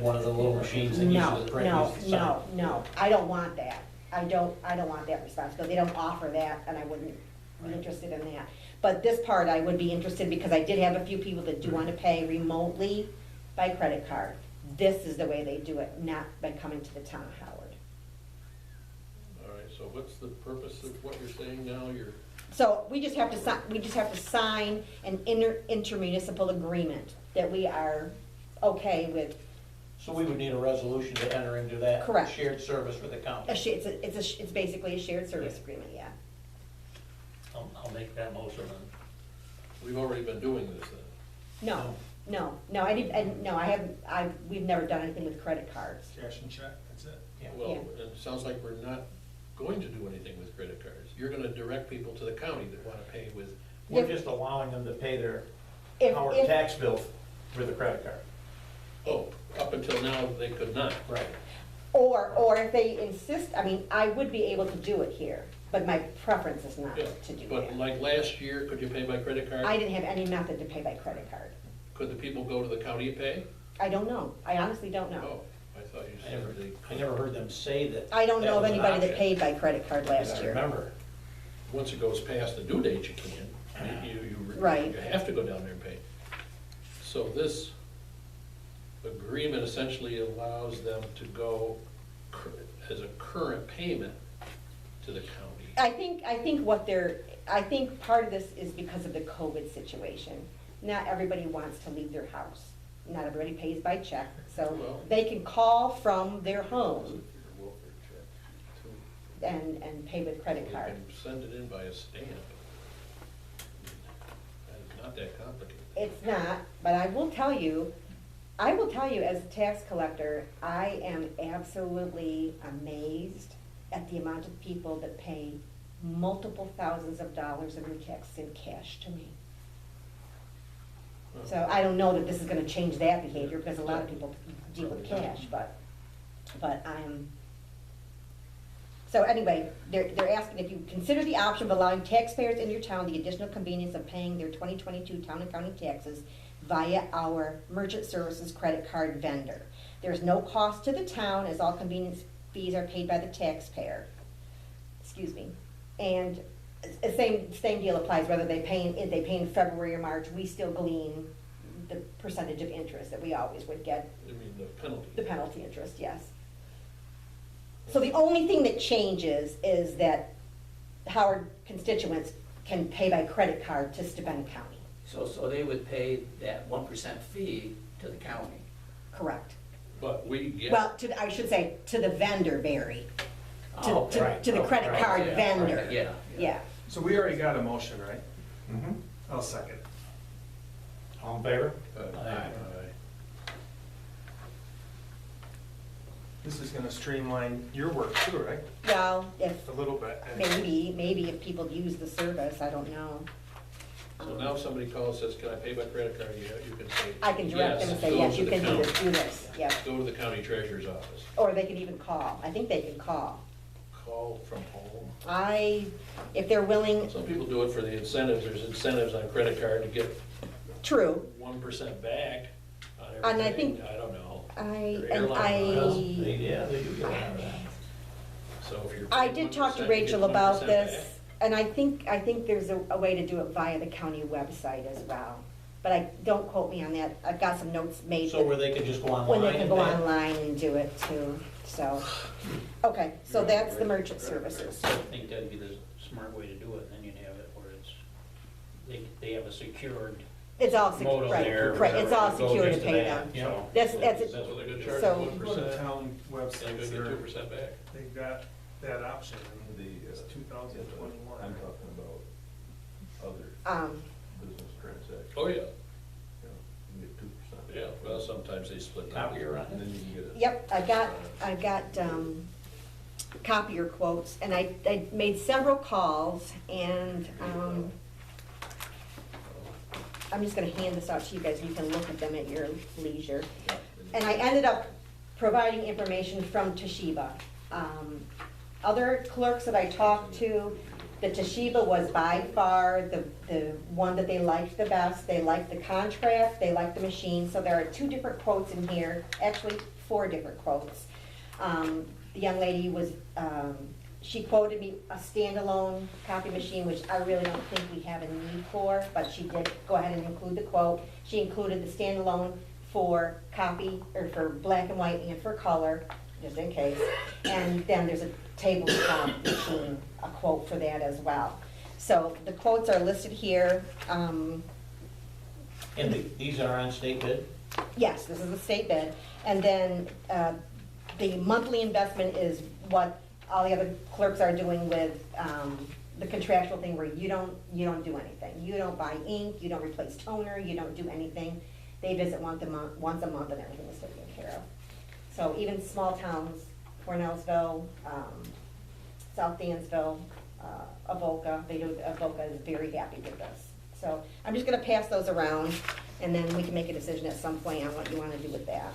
one of the little machines that No, uses the print. no, uses the sign. no, I don't want that. I don't want that responsibility. They don't offer that, and I wouldn't be interested in that. But this part, I would be interested, because I did have a few people that do want to pay remotely by credit card. This is the way they do it, not by coming to the town of Howard. All right, so what's the purpose of what you're saying now? So we just have to sign an intermunicipal agreement that we are okay with. So we would need a resolution to enter into that. Correct. Shared service with the county. It's basically a shared service agreement, yeah. I'll make that motion then. We've already been doing this then. No, we've never done anything with credit cards. Cash and check, that's it. Yeah. Well, Yeah. it sounds like we're not going to do anything with credit cards. You're gonna direct people to the county that wanna pay with, We're just allowing them to pay their If- Howard if- tax bill with a credit card. oh, up until now, they could not. Right. Or if they insist, I mean, I would be able to do it here, but my preference is not Yeah, to do but that. like last year, could you pay by credit card? I didn't have any method to pay by credit card. Could the people go to the county and pay? I don't know. I honestly don't know. Oh, I thought you I said never, they. I never heard them say that. I don't know of was an anybody that option. paid by credit card last I year. remember. Once it goes past the due date, you can. Right. You have to go down there and pay. So this agreement essentially allows them to go as a current payment to the county. I think part of this is because of the COVID situation. Not everybody wants to leave their house. Not everybody pays by check, so Well- they can call from their home Your welfare check, too. and pay with credit You card. can send it in by a stamp. It's not that complicated. It's not, but I will tell you, as a tax collector, I am absolutely amazed at the amount of people that pay multiple thousands of dollars in taxes in cash to me. So I don't know that this is gonna change that behavior, because a lot of people deal with cash, but so anyway, they're asking if you consider the option of allowing taxpayers in your town the additional convenience of paying their 2022 town and county taxes via our merchant services credit card vendor. There is no cost to the town, as all convenience fees are paid by the taxpayer. Excuse me. And same deal applies, whether they pay in February or March, we still glean the percentage of interest that we always would get, I mean, the penalty. the penalty interest, yes. So the only thing that changes is that Howard constituents can pay by credit card to Steuben County. So they would pay that 1% fee to the county. Correct. But we get. Well, I should say, to the vendor, Barry. Oh, right. To the credit right, card yeah, vendor. right, yeah. Yeah. So we already got a motion, right? Mm-hmm. I'll second. All in favor? Aye. This is gonna streamline your work too, right? Well, if, A little bit. maybe if people use the service, I don't know. So now if somebody calls, says, can I pay by credit card? You can say. I can direct them and say, go yes, to you the can do county. this, yeah. Go to the county treasurer's office. Or they can even call. I think they can call. Call from home. If they're willing, Some people do it for the incentives. There's incentives on credit card to get true. 1% back on And I everything. think- I don't know. Or and airline miles. Yeah, they do get a lot of that. So if you're. I paying did talk to 1%, you Rachel get about 1% this, back. and I think there's a way to do it via the county website as well. But don't quote me on that. I've got some notes made. So where they can just go online? When they can and go pay? online and do it too, so. Okay, so that's the merchant services. I think that'd be the smart way to do it, then you'd have it where it's, they have a secured It's all modem secure, there. right, it's all whatever, secure to goes pay into them. that, so. That's That's what they're gonna charge So- you, Go to the 1%. town They're gonna website, get they're, 2% back. they've got that option in The, it's 2021. I'm talking about other business transactions. Oh, yeah. You can get 2%. Yeah, well, sometimes they split that. Copier on And it? then you can get it. Yep, I've got copier quotes, and I made several calls, and I'm just gonna hand this out to you guys, you can look at them at your leisure. And I ended up providing information from Toshiba. Other clerks that I talked to, The Toshiba was by far the one that they liked the best. They liked the contrast, they liked the machine, so there are 2 different quotes in here, actually 4 different quotes. The young lady was, she quoted me a standalone copy machine, which I really don't think we have a need for, but she did go ahead and include the quote. She included the standalone for copy, or for black and white and for color, just in case. And then there's a tabletop machine, a quote for that as well. So the quotes are listed here. And these are on state bid? Yes, this is a state bid. And then the monthly investment is what all the other clerks are doing with the contractual thing where you don't do anything. You don't buy ink, you don't replace toner, you don't do anything. They visit once a month and everything is taken care of. So even small towns, Cornellsville, South Dansville, Avoca, Avoca is very happy with this. So I'm just gonna pass those around, and then we can make a decision at some point on what you wanna do with that.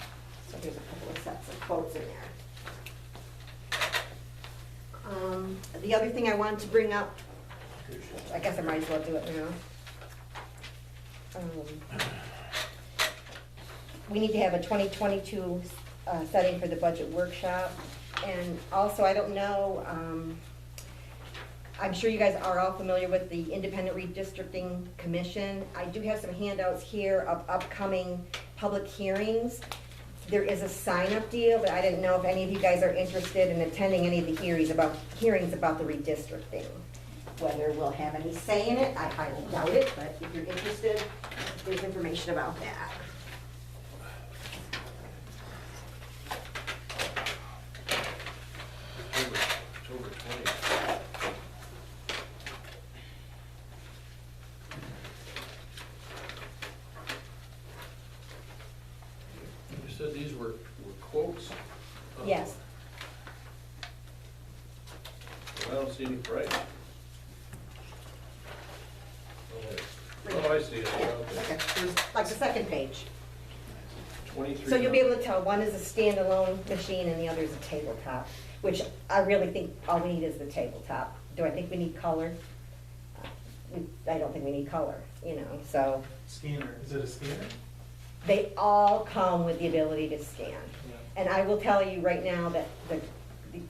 So here's a couple of sets of quotes in there. The other thing I wanted to bring up, I guess I might as well do it now. We need to have a 2022 setting for the budget workshop. And also, I don't know, I'm sure you guys are all familiar with the Independent Redistricting Commission. I do have some handouts here of upcoming public hearings. There is a sign-up deal, but I didn't know if any of you guys are interested in attending any of the hearings about the redistricting. Whether we'll have any say in it, I doubt it, but if you're interested, there's information about that. October 20th. You said these were quotes? Yes. I don't see any price. Oh, I see it. Okay. Okay, there's like the second page. 23. So you'll be able to tell, one is a standalone machine and the other is a tabletop, which I really think all we need is the tabletop. Do I think we need color? I don't think we need color, so. Scanner, is it a scanner? They all come with the ability to scan. And I will tell you right now that the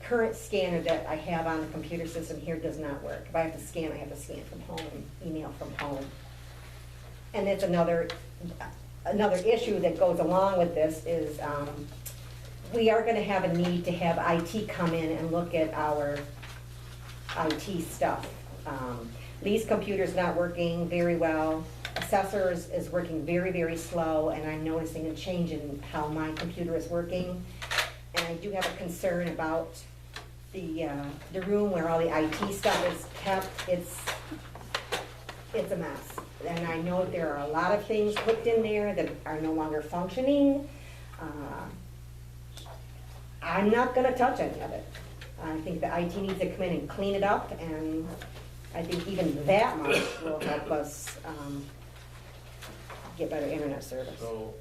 current scanner that I have on the computer system here does not work. If I have to scan, I have to scan from home, email from home. And it's another issue that goes along with this is we are gonna have a need to have IT come in and look at our IT stuff. Lee's computer's not working very well. Assessor's is working very, very slow, and I'm noticing a change in how my computer is working. And I do have a concern about the room where all the IT stuff is kept. It's a mess. And I know there are a lot of things hooked in there that are no longer functioning. I'm not gonna touch any of it. I think the IT needs to come in and clean it up, and I think even that much will help us get better internet service. So,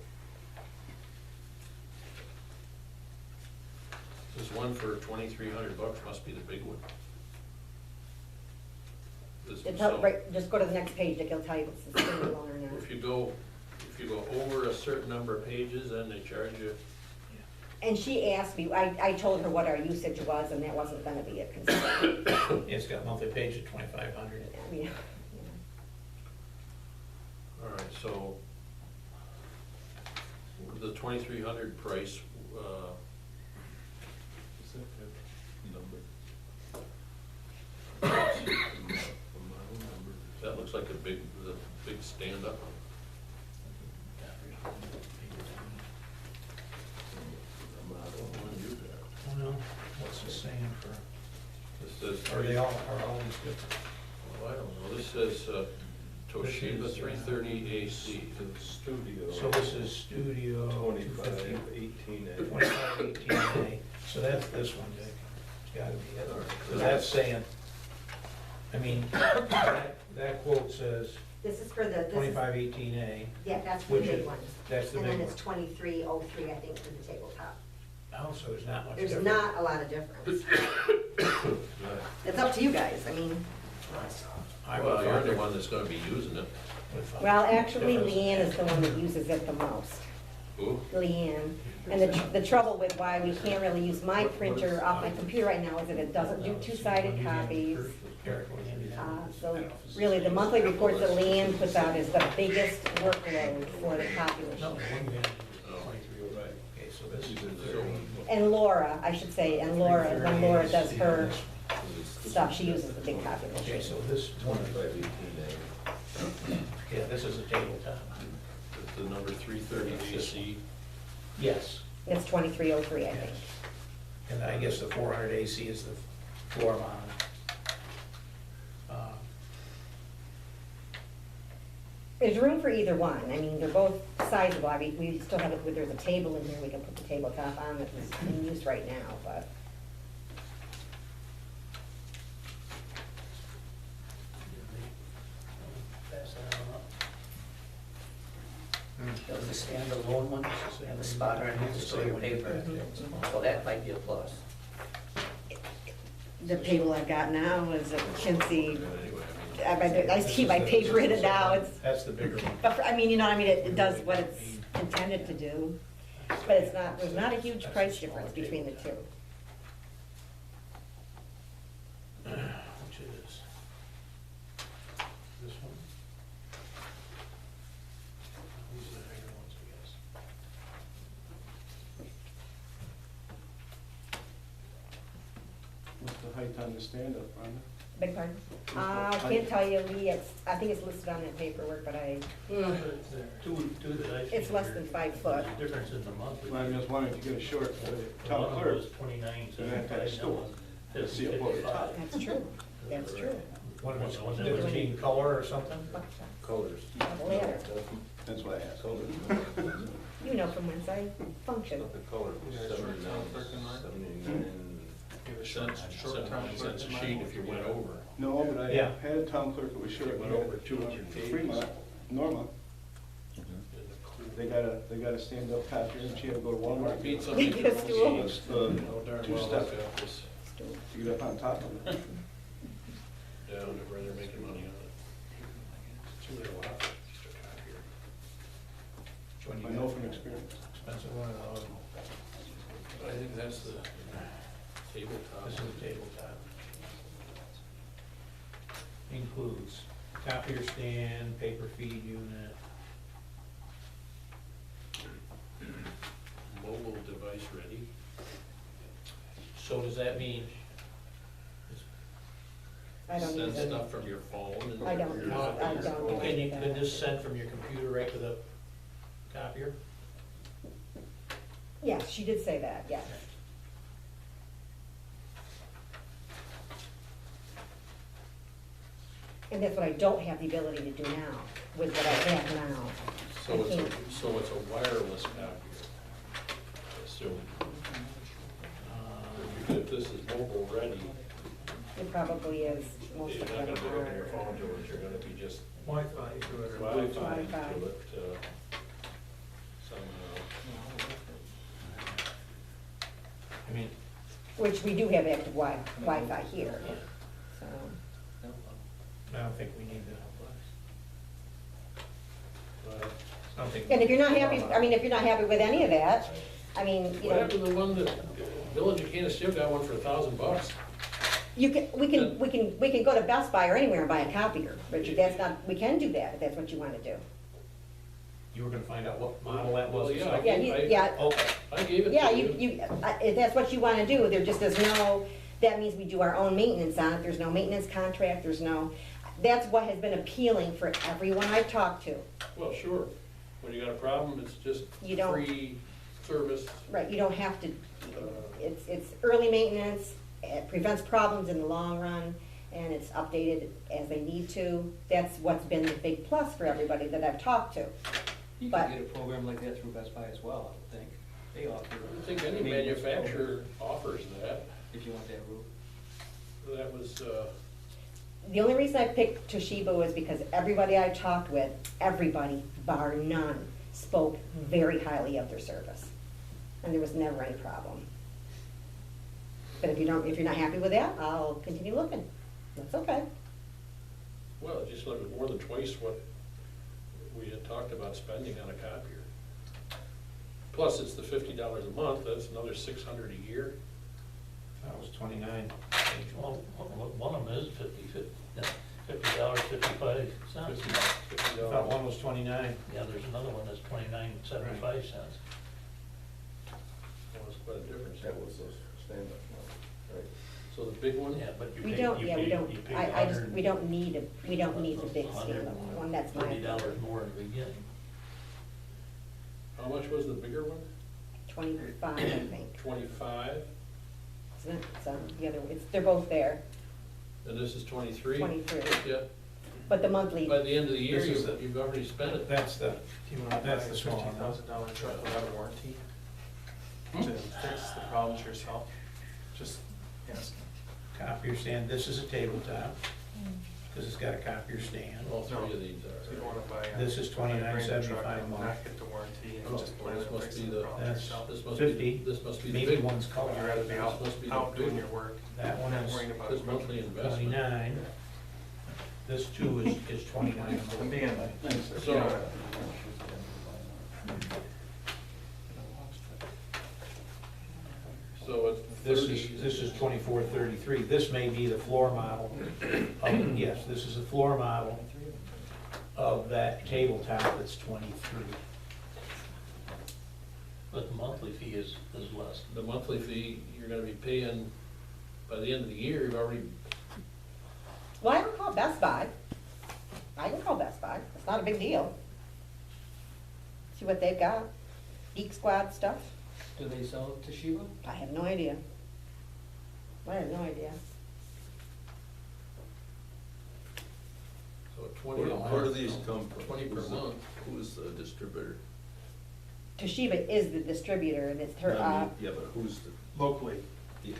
this one for $2,300 must be the big one. This one, It's so, right, just go to the next page, Dick, it'll tell you if it's a standalone or not. if you go over a certain number of pages, then they charge you. And she asked me, I told her what our usage was, and that wasn't gonna be a concern. It's got monthly page at 2,500. I mean, All right, so the 2,300 price, Does that have number? that looks like the big stand-up. Well, what's this saying for, This says, are all these different? well, I don't know, this says Toshiba This is, 330 AC. The studio. So this is Studio 250. 2518A. 2518A, so that's this one, Dick. It's gotta be it. All right. Because that's saying, I mean, that quote says this is for the, this is, 2518A, yeah, that's for the which big is, one. that's the And big then one. it's 2303, I think, for the tabletop. Oh, so there's not much There's difference. not a lot of difference. It's up to you guys, I mean, I Well, would you're the find one that's gonna be using it. Well, actually, Leanne is the one that uses it the most. Who? Leanne. And the trouble with why we can't really use my printer off my computer right now is that it doesn't do two-sided copies. So really, the monthly reports that Leanne puts out is the biggest workload for the copy No, machine. okay, so this is So, And Laura, I should say, and Laura, when Laura does her stuff, she uses the big copy okay, machine. so this one, 2518A. yeah, this is a tabletop. the number 330 AC, Yes, It's 2303, I think. yes. And I guess the 400 AC is the floor mount. There's room for either one. I mean, they're both sizable. I mean, we still have it, there's a table in here we can put the tabletop on that's in use right now, but. Pass that on up. Does the standalone one have a spot on it to store your paper? So that might be a plus. The table I've got now is a chintzy, anyway, I keep my paper in it now, it's, That's the bigger one. but, I mean, you know, what I mean, it does what it's intended to do, but it's not, there's not a huge price difference between the two. Which is this one. These are the bigger ones, I guess. What's the height on the stand-up, Rhonda? Beg pardon? I can't tell you, Lee, I think it's listed on that paperwork, but Two that I see it's less here. than 5 foot. There's a difference in the monthly. Well, I'm just wondering if you get a short The town one clerk, was 29, You're gonna have to have a stool. To see up over the top. That's true, that's true. One was One that difference was- in color or something? Colors. Ladder. that's why I asked. Colors. You know from whence I function. The color was Yeah, short 79, town clerk in mind. 79. Give a short, cents, short town 79 clerk cents a in mind. sheet if you went over. No, but I Yeah. had a town clerk that was short, It we went had over 200 pages. Fremont, Norma, they got a stand-up copier, and she had to go to Walmart. Beat something. Get a stool. It's the Oh, darn well, two-step, I've got this to get up on top of it. down to where they're making money on it. It's really a lot for just a copier. Which one you I know got? from experience. Expensive one or the other one? I think that's the tabletop. This is a tabletop. Includes copier stand, paper feed unit. Mobile device ready. So does that mean? I don't Send use it. stuff from your phone and. I don't use it. I don't. Can you, can this send from your computer right to the copier? Yes, she did say that, yes. And that's what I don't have the ability to do now, with what I have now. So I it's can't. so it's a wireless copier. So if this is mobile ready, It probably is, most you're of not them gonna be on your are. phone to it, you're gonna be just Wi-Fi to it or Wi-Fi Wi-Fi. to it, somehow. I mean, Which we do have active Wi-Fi here, so. I don't think we need to. But I don't think. And if you're not happy, I mean, if you're not happy with any of that, I mean, you what know, happened to the one that, Village of Canasteel got one for $1,000? you can, we can go to Best Buy or anywhere and buy a copier, Richard, that's not, we can do that, if that's what you wanna do. You were gonna find out what model that was? Well, yeah, so- Yeah, yeah, Okay, I gave it yeah, to you. if that's what you wanna do, there just is no, that means we do our own maintenance on it, there's no maintenance contract, there's no, that's what has been appealing for everyone I've talked to. Well, sure. When you got a problem, it's just You don't- free service. Right, you don't have to, it's early maintenance, it prevents problems in the long run, and it's updated as they need to. That's what's been the big plus for everybody that I've talked to. You But- can get a program like that through Best Buy as well, I would think. They offer. I don't think any manufacturer offers that. If you want that route. That was, The only reason I picked Toshiba was because everybody I talked with, everybody, bar none, spoke very highly of their service. And there was never any problem. But if you're not happy with that, I'll continue looking. That's okay. Well, just look at more than twice what we had talked about spending on a copier. Plus, it's the $50 a month, that's another $600 a year. That was 29. Well, one of them is $50, 55 cents. I thought one was 29. Yeah, there's another one that's 29.75 cents. That was quite a difference. That was a stand-up one, right? So the big one? Yeah, but you We pay, don't, you yeah, we pay, don't, you pay I just, we don't need a, we don't need the big stand-up one, that's my. $30 more in the beginning. How much was the bigger one? 25, I think, 25, isn't it? So, the other, it's, they're both there, and this is 23? 23. Yeah, But the monthly, by the end of the year, This is the- you've already spent it. That's the, Do you want to buy That's a the small one. $50,000 truck without a warranty? To fix the problems yourself? Just, yes. copier stand. This is a tabletop, because it's got a copier stand. All three of these So you don't are. want to buy a. This is buy a brand new truck $29.75 and month. Not get the warranty Oh, and just plan this on must fixing be the the- problem That's yourself. This must 50. be, this must be the Maybe big. one's color. You'd rather be out, This must be the out doing big your work. That one Not is worrying about This monthly investment. 29. This two is 29. I'm being, So, so it's This 30. is 2433. This may be the floor model of, yes, this is a floor model of that tabletop that's 23. But the monthly fee is less. The monthly fee, you're gonna be paying, by the end of the year, you've already, well, I can call Best Buy. I can call Best Buy, it's not a big deal. See what they've got, Geek Squad stuff, Do they sell it to Toshiba? I have no idea. I have no idea. so 20 a month. Where do these come from? 20 per month. Who's the distributor? Toshiba is the distributor, and it's her, I mean, yeah, but who's the, locally, yeah,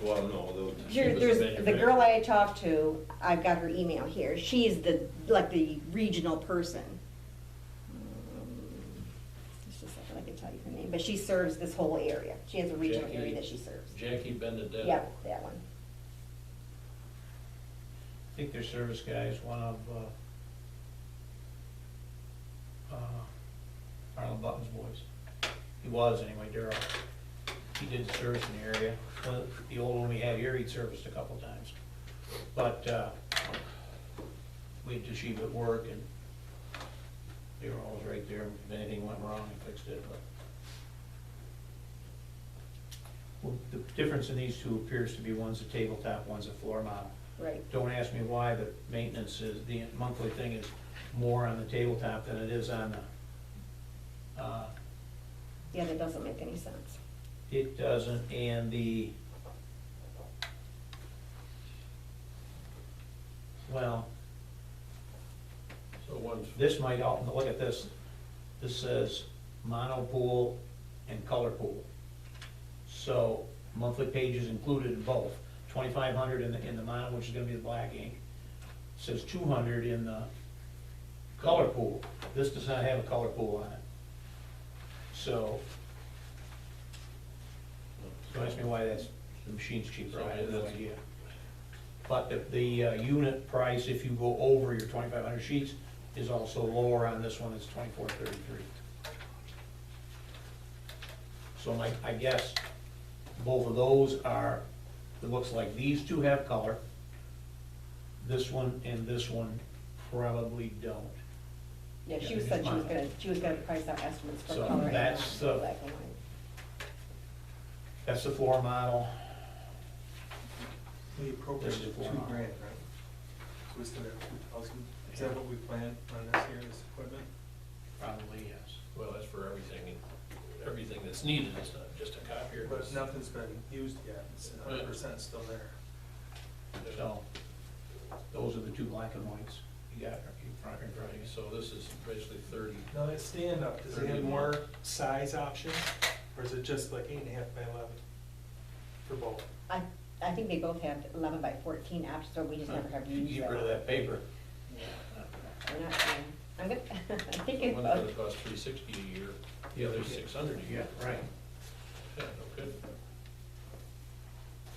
well, no, the. Here, Toshiba's there's, the the manufacturer. girl I talked to, I've got her email here, she's the, like, the regional person. Just a second, I can tell you her name, but she serves this whole area, she has a regional Jackie. area that she serves. Jackie Benedetto. Yep, that one. I think their service guy is one of Arlen Button's boys. He was anyway, Darryl. He did the service in the area. Well, the old one we had here, he'd serviced a couple times. But we had Toshiba at work, and they were always right there. If anything went wrong, he fixed it. But well, the difference in these two appears to be one's a tabletop, one's a floor model. Right, Don't ask me why the maintenance is, the monthly thing is more on the tabletop than it is on the, yeah, that doesn't make any sense. it doesn't, and the, well, So one's, this might, look at this. This says mono pool and color pool. So monthly pages included in both. 2,500 in the mono, which is gonna be the black ink. Says 200 in the color pool. This does not have a color pool on it. So, don't ask me why the machine's cheaper, I have no idea. But the unit price, if you go over your 2,500 sheets, is also lower on this one, it's 2433. So I guess both of those are, it looks like these two have color. This one and this one probably don't. Yeah, Yeah, she was they said just she was gonna price out estimates for So color and that's black the- and white. That's the floor model. we appropriated This is $2,000, $400. right? So we still have 2,000, is that what we plan on this year, this equipment? Probably, yes. well, that's for everything that's needed, it's not just a copier. But nothing's been used yet, it's 100% still there. So, those are the two black and whites you got in front of you. So this is basically 30. Now, that stand-up, does it have more size options, or is it just like 8.5 by 11 for both? I think they both have 11 by 14 options, so we just never have used Get rid of them. that paper. We're not, I'm gonna, I'm thinking One's of, gonna cost $360 a year, the other's $600 a year. Yeah, right. Yeah, no good.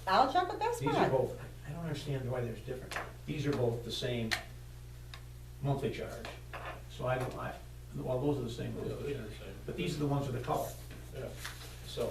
I'll check with Best These Buy. are both, I don't understand why there's different. These are both the same monthly charge. So well, those are the same. Yeah, these are the same. But these are the ones with the color. Yeah. So,